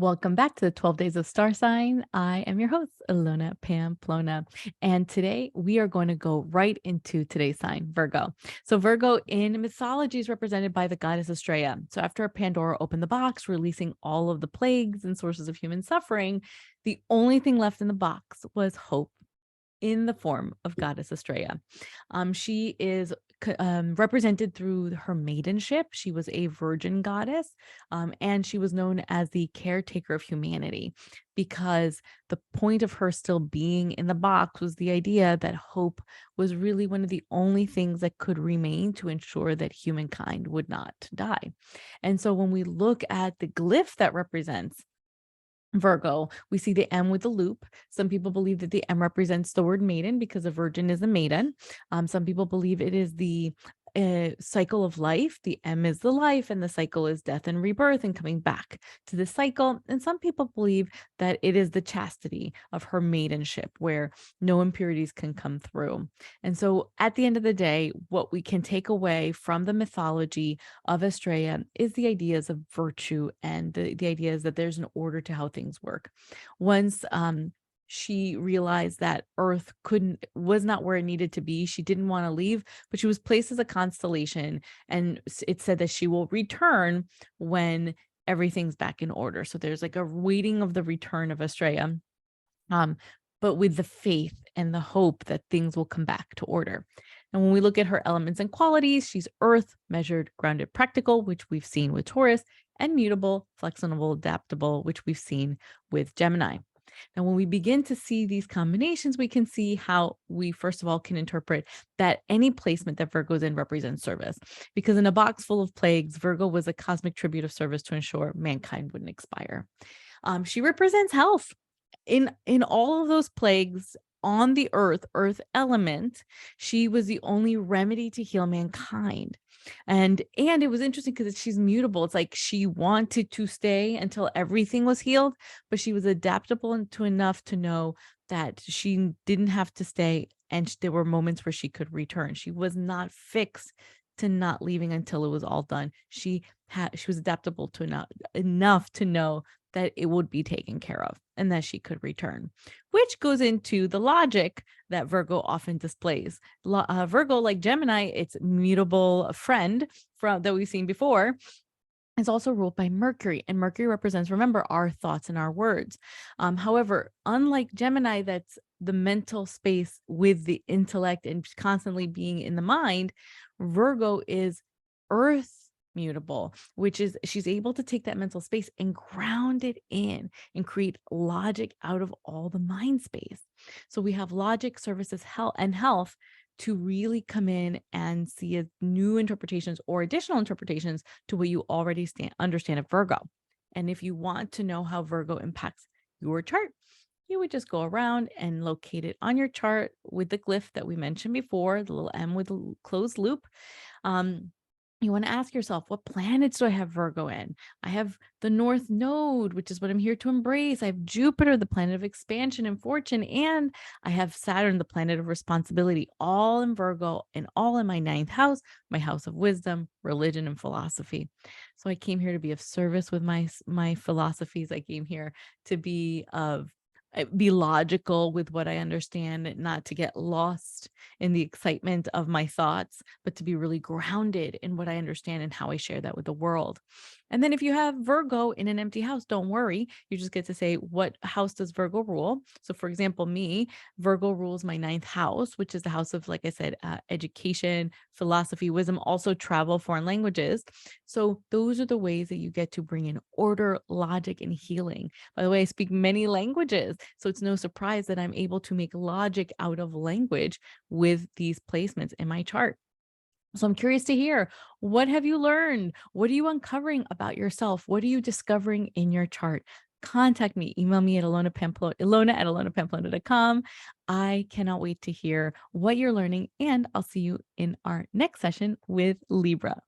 Welcome back to the 12 Days of Star Sign. I am your host, Ilona Pamplona. And today we are going to go right into today's sign, Virgo. So, Virgo in mythology is represented by the goddess Estrella. So, after Pandora opened the box, releasing all of the plagues and sources of human suffering, the only thing left in the box was hope in the form of goddess Estrella. She is represented through her maidenship. She was a virgin goddess, and she was known as the caretaker of humanity because the point of her still being in the box was the idea that hope was really one of the only things that could remain to ensure that humankind would not die. And so when we look at the glyph that represents Virgo, we see the M with the loop. Some people believe that the M represents the word maiden because a virgin is a maiden. Some people believe it is the cycle of life. The M is the life, and the cycle is death and rebirth and coming back to the cycle. And some people believe that it is the chastity of her maidenship, where no impurities can come through. And so, at the end of the day, what we can take away from the mythology of Estrella is the ideas of virtue and the ideas that there's an order to how things work. Once she realized that Earth was not where it needed to be. She didn't want to leave, but she was placed as a constellation, and it said that she will return when everything's back in order. So there's like a waiting of the return of Estrella, um, but with the faith and the hope that things will come back to order. And when we look at her elements and qualities, she's earth, measured, grounded, practical, which we've seen with Taurus, and mutable, flexible, adaptable, which we've seen with Gemini. Now, when we begin to see these combinations, we can see how we, first of all, can interpret that any placement that Virgo's in represents service. Because in a box full of plagues, Virgo was a cosmic tribute of service to ensure mankind wouldn't expire. She represents health in all of those plagues on the earth element. She was the only remedy to heal mankind. And it was interesting because she's mutable. It's like she wanted to stay until everything was healed, but she was adaptable to enough to know that she didn't have to stay, and there were moments where she could return. She was not fixed to not leaving until it was all done. She was adaptable to enough to know that it would be taken care of and that she could return, which goes into the logic that Virgo often displays. Virgo, like Gemini, its mutable friend from that we've seen before, is also ruled by Mercury, and Mercury represents, remember, our thoughts and our words. However, unlike Gemini, that's the mental space with the intellect and constantly being in the mind, Virgo is earth mutable, which is she's able to take that mental space and ground it in and create logic out of all the mind space. So we have logic, services, health to really come in and see as new interpretations or additional interpretations to what you already understand of Virgo. And if you want to know how Virgo impacts your chart, you would just go around and locate it on your chart with the glyph that we mentioned before, the little M with a closed loop. Um, you want to ask yourself, what planets do I have Virgo in? I have the North Node, which is what I'm here to embrace. I have Jupiter, the planet of expansion and fortune, and I have Saturn, the planet of responsibility, all in Virgo and all in my ninth house, my house of wisdom, religion, and philosophy. So I came here to be of service with my philosophies. I came here to be logical with what I understand, not to get lost in the excitement of my thoughts, but to be really grounded in what I understand and how I share that with the world. And then if you have Virgo in an empty house, don't worry. You just get to say, what house does Virgo rule? So for example, me, Virgo rules my ninth house, which is the house of, like I said, education, philosophy, wisdom, also travel, foreign languages. So those are the ways that you get to bring in order, logic, and healing. By the way, I speak many languages, so it's no surprise that I'm able to make logic out of language with these placements in my chart. So I'm curious to hear, what have you learned? What are you uncovering about yourself? What are you discovering in your chart? Contact me, email me at Ilona@ilonapamplona.com. I cannot wait to hear what you're learning, and I'll see you in our next session with Libra.